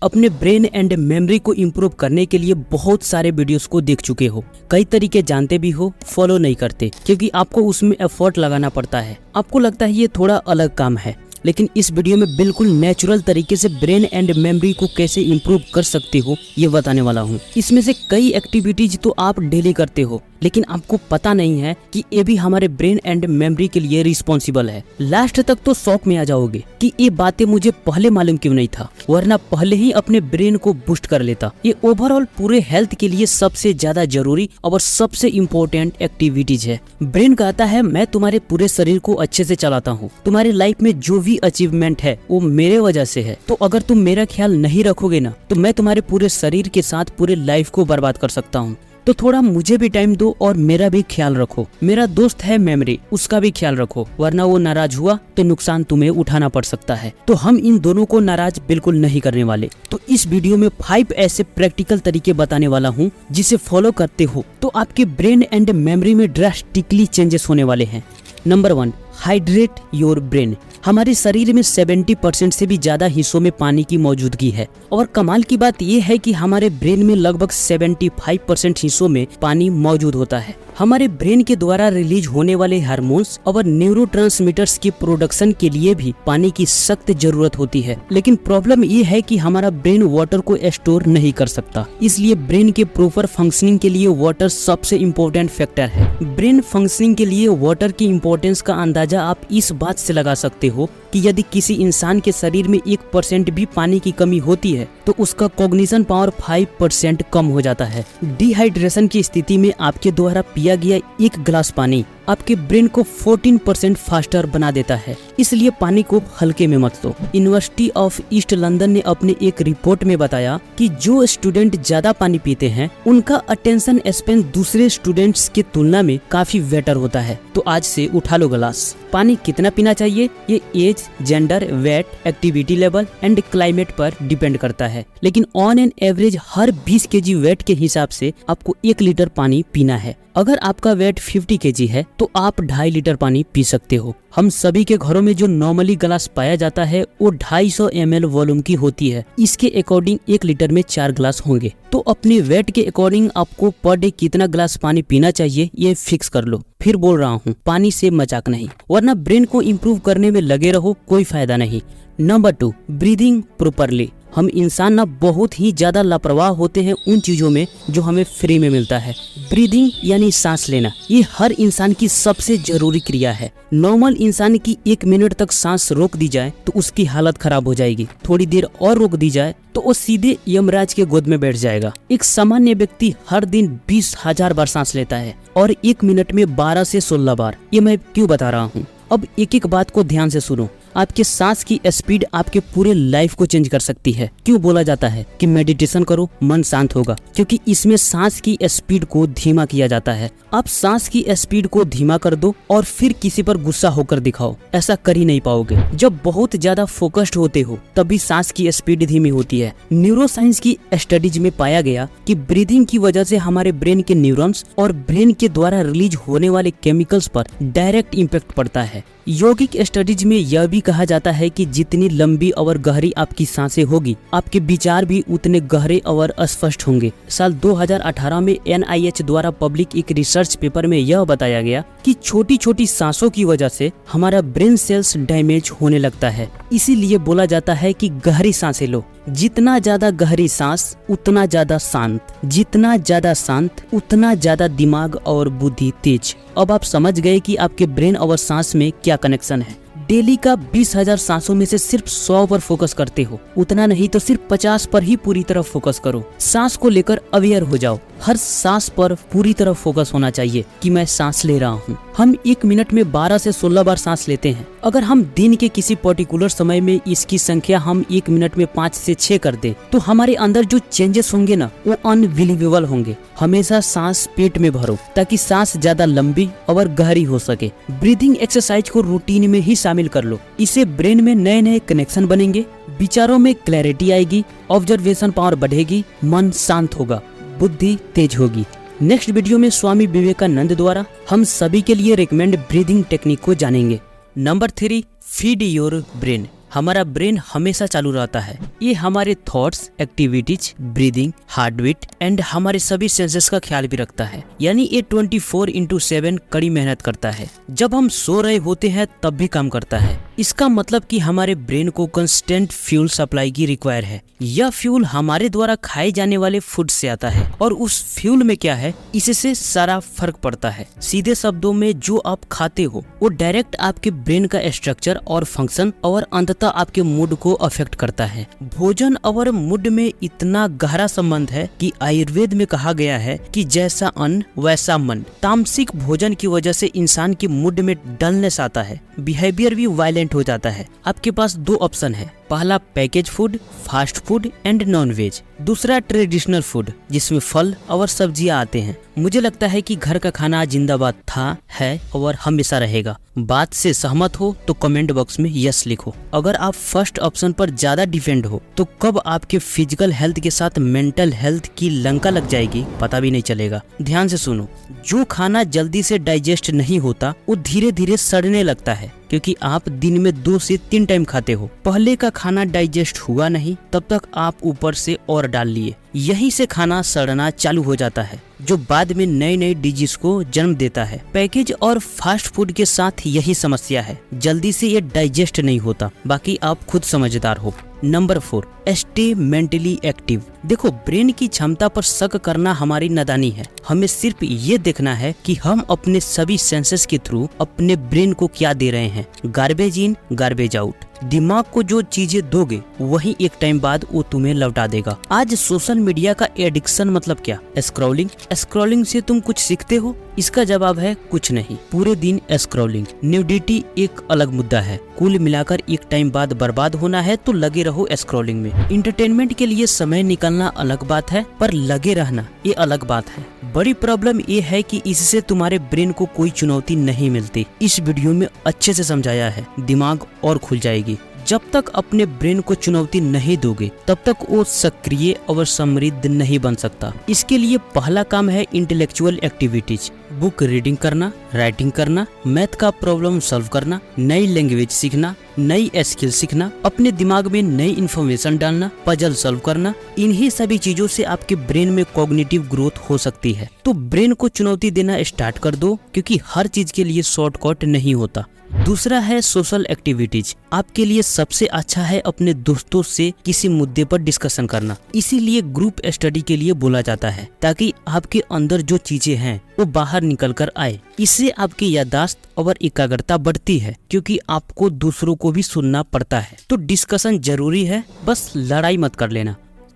अपने brain and memory को improve करने के लिए बहुत सारे वीडियोस को देख चुके हो, कई तरीके जानते भी हो, फॉलो नहीं करते क्योंकि आपको उसमें एफर्ट लगाना पड़ता है। आपको लगता है ये थोड़ा अलग काम है, लेकिन इस वीडियो में बिल्कुल नेचुरल तरीके से ब्रेन एंड मेमोरी को कैसे इम्प्रूव कर सकते हो ये बताने वाला हूँ। इसमें से कई एक्टिविटीज तो आप डेली करते हो, लेकिन आपको पता नहीं है कि ये भी हमारे ब्रेन एंड मेमोरी के लिए रिस्पॉन्सिबल है। लास्ट तक तो शौक में आ जाओगे कि ये बातें मुझे पहले मालूम क्यों नहीं था, वरना पहले ही अपने ब्रेन को बूस्ट कर लेता। ये ओवरऑल पूरे हेल्थ के लिए सबसे ज्यादा जरूरी और सबसे इम्पोर्टेंट एक्टिविटीज है। ब्रेन कहता है मैं तुम्हारे पूरे शरीर को अच्छे से चलाता हूँ, तुम्हारी लाइफ में जो भी अचीवमेंट है वो मेरे वजह से है, तो अगर तुम मेरा ख्याल नहीं रखोगे ना तो मैं तुम्हारे पूरे शरीर के साथ पूरे लाइफ को बर्बाद कर सकता हूँ। तो थोड़ा मुझे भी टाइम दो और मेरा भी ख्याल रखो। मेरा दोस्त है मेमोरी, उसका भी ख्याल रखो, वरना वो नाराज हुआ तो नुकसान तुम्हें उठाना पड़ सकता है। तो हम इन दोनों को नाराज बिल्कुल नहीं करने वाले। तो इस वीडियो में 5 ऐसे प्रैक्टिकल तरीके बताने वाला हूँ जिसे फॉलो करते हो तो आपके ब्रेन एंड मेमोरी में ड्रास्टिकली चेंजेस होने वाले हैं। Number 1, hydrate your brain. हमारे शरीर में 70% से भी ज्यादा हिस्सों में पानी की मौजूदगी है और कमाल की बात यह है कि हमारे ब्रेन में लगभग 75% हिस्सों में पानी मौजूद होता है। हमारे ब्रेन के द्वारा रिलीज होने वाले हार्मोन्स और न्यूरोट्रांसमीटर्स की प्रोडक्शन के लिए भी पानी की सख्त जरूरत होती है, लेकिन प्रॉब्लम ये है कि हमारा ब्रेन वाटर को स्टोर नहीं कर सकता। इसलिए ब्रेन के प्रॉपर फंक्शनिंग के लिए वाटर सबसे इम्पोर्टेंट फैक्टर है। ब्रेन फंक्शनिंग के लिए वाटर की इम्पोर्टेंस का अंदाजा आप इस बात से लगा सकते हो कि यदि किसी इंसान के शरीर में 1% भी पानी की कमी होती है तो उसका कॉग्निशन पावर 5% कम हो जाता है। डिहाइड्रेशन की स्थिति में आपके द्वारा पिया गया 1 गिलास पानी आपके ब्रेन को 14% फास्टर बना देता है, इसलिए पानी को हल्के में मत लो। यूनिवर्सिटी ऑफ ईस्ट लंदन ने अपने एक रिपोर्ट में बताया कि जो स्टूडेंट ज्यादा पानी पीते हैं उनका अटेंशन स्पैन दूसरे स्टूडेंट्स की तुलना में काफी बेटर होता है। तो आज से उठा लो गिलास। पानी कितना पीना चाहिए ये age, gender, weight, activity level and climate पर डिपेंड करता है, लेकिन ऑन एन एवरेज हर 20 kg वेट के हिसाब से आपको 1 लीटर पानी पीना है। अगर आपका वेट 50 kg है तो आप 2.5 लीटर पानी पी सकते हो। हम सभी के घरों में जो नॉर्मली गिलास पाया जाता है वो 250 ml वॉल्यूम की होती है। इसके अकॉर्डिंग 1 लीटर में 4 गिलास होंगे। तो अपने वेट के अकॉर्डिंग आपको पर डे कितना गिलास पानी पीना चाहिए ये फिक्स कर लो। फिर बोल रहा हूँ, पानी से मजाक नहीं, वरना ब्रेन को इम्प्रूव करने में लगे रहो, कोई फायदा नहीं। Number 2, breathing properly. हम इंसान ना बहुत ही ज्यादा लापरवाह होते हैं उन चीजों में जो हमें फ्री में मिलता है। ब्रीदिंग यानी सांस लेना, ये हर इंसान की सबसे जरूरी क्रिया है। नॉर्मल इंसान की 1 मिनट तक सांस रोक दी जाए तो उसकी हालत खराब हो जाएगी, थोड़ी देर और रोक दी जाए तो वो सीधे यमराज के गोद में बैठ जाएगा। एक सामान्य व्यक्ति हर दिन 20,000 बार सांस लेता है और 1 मिनट में 12 से 16 बार। ये मैं क्यों बता रहा हूँ, अब एक एक बात को ध्यान से सुनो। आपके सांस की स्पीड आपके पूरे लाइफ को चेंज कर सकती है। क्यों बोला जाता है कि मेडिटेशन करो मन शांत होगा, क्योंकि इसमें सांस की स्पीड को धीमा किया जाता है। आप सांस की स्पीड को धीमा कर दो और फिर किसी पर गुस्सा होकर दिखाओ, ऐसा कर ही नहीं पाओगे। जब बहुत ज्यादा फोकस्ड होते हो तभी सांस की स्पीड धीमी होती है। न्यूरोसाइंस की स्टडीज में पाया गया कि ब्रीदिंग की वजह से हमारे ब्रेन के न्यूरॉन्स और ब्रेन के द्वारा रिलीज होने वाले केमिकल्स पर डायरेक्ट इम्पैक्ट पड़ता है। यौगिक स्टडीज में यह भी कहा जाता है कि जितनी लंबी और गहरी आपकी सांसें होगी आपके विचार भी उतने गहरे और स्पष्ट होंगे। साल 2018 में NIH द्वारा पब्लिक एक रिसर्च पेपर में यह बताया गया कि छोटी छोटी सांसों की वजह से हमारा ब्रेन सेल्स डैमेज होने लगता है। इसीलिए बोला जाता है कि गहरी सांसें लो। जितना ज्यादा गहरी सांस उतना ज्यादा शांत, जितना ज्यादा शांत उतना ज्यादा दिमाग और बुद्धि तेज। अब आप समझ गए कि आपके ब्रेन और सांस में क्या कनेक्शन है। डेली का 20,000 सांसों में से सिर्फ 100 पर फोकस करते हो, उतना नहीं तो सिर्फ 50 पर ही पूरी तरह फोकस करो। सांस को लेकर अवेयर हो जाओ। हर सांस पर पूरी तरह फोकस होना चाहिए कि मैं सांस ले रहा हूँ। हम 1 मिनट में 12 से 16 बार सांस लेते हैं। अगर हम दिन के किसी पर्टिकुलर समय में इसकी संख्या हम 1 मिनट में 5 से 6 कर दें तो हमारे अंदर जो चेंजेस होंगे ना वो अनबिलीवेबल होंगे। हमेशा सांस पेट में भरो ताकि सांस ज्यादा लंबी और गहरी हो सके। ब्रीदिंग एक्सरसाइज को रूटीन में ही शामिल कर लो। इससे ब्रेन में नए नए कनेक्शन बनेंगे, विचारों में क्लैरिटी आएगी, ऑब्जर्वेशन पावर बढ़ेगी, मन शांत होगा, बुद्धि तेज होगी। नेक्स्ट वीडियो में स्वामी विवेकानंद द्वारा हम सभी के लिए रिकमेंड ब्रीदिंग टेक्निक को जानेंगे। Number 3, feed your brain. हमारा ब्रेन हमेशा चालू रहता है। ये हमारे thoughts, activities, breathing, heart beat and हमारे सभी सेंसेस का ख्याल भी रखता है। यानी ये 24/7 कड़ी मेहनत करता है। जब हम सो रहे होते हैं तब भी काम करता है। इसका मतलब कि हमारे ब्रेन को कंस्टेंट फ्यूल सप्लाई की रिक्वायर है। यह फ्यूल हमारे द्वारा खाए जाने वाले फूड से आता है और उस फ्यूल में क्या है, इससे सारा फर्क पड़ता है। सीधे शब्दों में जो आप खाते हो वो डायरेक्ट आपके ब्रेन का स्ट्रक्चर और फंक्शन और अंततः आपके मूड को अफेक्ट करता है। भोजन और मूड में इतना गहरा संबंध है कि आयुर्वेद में कहा गया है कि जैसा अन्न वैसा मन। तामसिक भोजन की वजह से इंसान के मूड में डलनेस आता है, बिहेवियर भी वायलेंट हो जाता है। आपके पास दो ऑप्शन है, पहला package food, fast food and non veg. दूसरा ट्रेडिशनल फूड जिसमें फल और सब्जियां आते हैं। मुझे लगता है कि घर का खाना जिंदाबाद था, है और हमेशा रहेगा। बात से सहमत हो तो कमेंट बॉक्स में यस लिखो। अगर आप फर्स्ट ऑप्शन पर ज्यादा डिपेंड हो तो कब आपके फिजिकल हेल्थ के साथ मेंटल हेल्थ की लंका लग जाएगी पता भी नहीं चलेगा। ध्यान से सुनो, जो खाना जल्दी से डाइजेस्ट नहीं होता वो धीरे धीरे सड़ने लगता है, क्योंकि आप दिन में 2 से 3 टाइम खाते हो। पहले का खाना डाइजेस्ट हुआ नहीं तब तक आप ऊपर से और डाल लिए, यहीं से खाना सड़ना चालू हो जाता है, जो बाद में नई नई डिजीज को जन्म देता है। पैकेज और फास्ट फूड के साथ यही समस्या है, जल्दी से ये डाइजेस्ट नहीं होता। बाकी आप खुद समझदार हो। Number 4, stay mentally active. देखो, ब्रेन की क्षमता पर शक करना हमारी नादानी है। हमें सिर्फ ये देखना है कि हम अपने सभी सेंसेस के थ्रू अपने ब्रेन को क्या दे रहे हैं। गार्बेज इन, गार्बेज आउट। दिमाग को जो चीजें दोगे वही एक टाइम बाद वो तुम्हें लौटा देगा। आज सोशल मीडिया का एडिक्शन मतलब क्या? स्क्रॉलिंग। स्क्रॉलिंग से तुम कुछ सीखते हो? इसका जवाब है कुछ नहीं, पूरे दिन स्क्रॉलिंग। न्यूडिटी एक अलग मुद्दा है। कुल मिलाकर एक टाइम बाद बर्बाद होना है तो लगे रहो स्क्रॉलिंग में। इंटरटेनमेंट के लिए समय निकालना अलग बात है, पर लगे रहना ये अलग बात है। बड़ी प्रॉब्लम ये है कि इससे तुम्हारे ब्रेन को कोई चुनौती नहीं मिलती। इस वीडियो में अच्छे से समझाया है, दिमाग और खुल जाएगी। जब तक अपने ब्रेन को चुनौती नहीं दोगे तब तक वो सक्रिय और समृद्ध नहीं बन सकता। इसके लिए पहला काम है इंटेलेक्चुअल एक्टिविटीज। बुक रीडिंग करना, राइटिंग करना, मैथ का प्रॉब्लम सॉल्व करना, नई लैंग्वेज सीखना, नई स्किल सीखना, अपने दिमाग में नई इन्फॉर्मेशन डालना, पजल सॉल्व करना। इन्हीं सभी चीजों से आपके ब्रेन में कॉग्निटिव ग्रोथ हो सकती है। तो ब्रेन को चुनौती देना स्टार्ट कर दो, क्योंकि हर चीज के लिए शॉर्टकट नहीं होता। दूसरा है सोशल एक्टिविटीज। आपके लिए सबसे अच्छा है अपने दोस्तों से किसी मुद्दे पर डिस्कशन करना। इसीलिए ग्रुप स्टडी के लिए बोला जाता है, ताकि आपके अंदर जो चीजें हैं वो बाहर निकल कर आए। इससे आपकी याददाश्त और एकाग्रता बढ़ती है, क्योंकि आपको दूसरों को भी सुनना पड़ता है। तो डिस्कशन जरूरी है, बस लड़ाई मत कर लेना।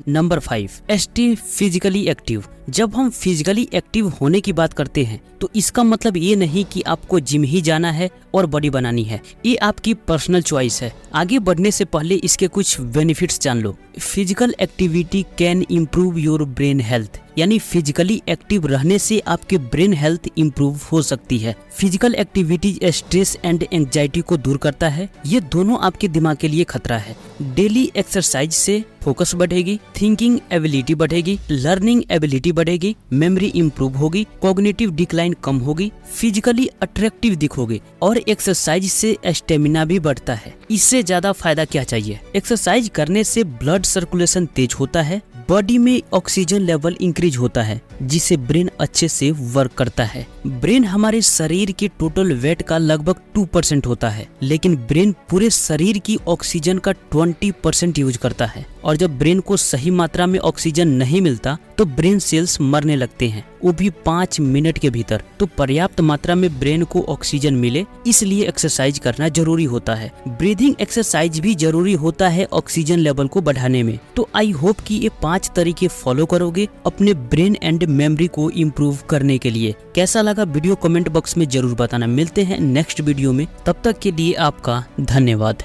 Number 5, stay physically active. जब हम फिजिकली एक्टिव होने की बात करते हैं तो इसका मतलब ये नहीं कि आपको जिम ही जाना है और बॉडी बनानी है। ये आपकी पर्सनल चॉइस है। आगे बढ़ने से पहले इसके कुछ बेनिफिट्स जान लो। Physical activity can improve your brain health, यानी फिजिकली एक्टिव रहने से आपके ब्रेन हेल्थ इम्प्रूव हो सकती है। Physical activity stress and anxiety को दूर करता है। ये दोनों आपके दिमाग के लिए खतरा है। डेली एक्सरसाइज से फोकस बढ़ेगी, थिंकिंग एबिलिटी बढ़ेगी, लर्निंग एबिलिटी बढ़ेगी, मेमोरी इंप्रूव होगी, कॉग्निटिव डिक्लाइन कम होगी, फिजिकली अट्रैक्टिव दिखोगे और एक्सरसाइज से स्टेमिना भी बढ़ता है। इससे ज्यादा फायदा क्या चाहिए? एक्सरसाइज करने से ब्लड सर्कुलेशन तेज होता है, बॉडी में ऑक्सीजन लेवल इंक्रीज होता है, जिससे ब्रेन अच्छे से वर्क करता है। ब्रेन हमारे शरीर के टोटल वेट का लगभग 2% होता है, लेकिन ब्रेन पूरे शरीर की ऑक्सीजन का 20% यूज करता है। और जब ब्रेन को सही मात्रा में ऑक्सीजन नहीं मिलता तो ब्रेन सेल्स मरने लगते हैं, वो भी 5 मिनट के भीतर। तो पर्याप्त मात्रा में ब्रेन को ऑक्सीजन मिले, इसलिए एक्सरसाइज करना जरूरी होता है। ब्रीदिंग एक्सरसाइज भी जरूरी होता है ऑक्सीजन लेवल को बढ़ाने में। तो आई होप कि ये 5 तरीके फॉलो करोगे अपने ब्रेन एंड मेमोरी को इम्प्रूव करने के लिए। कैसा लगा वीडियो कमेंट बॉक्स में जरूर बताना। मिलते हैं नेक्स्ट वीडियो में, तब तक के लिए आपका धन्यवाद।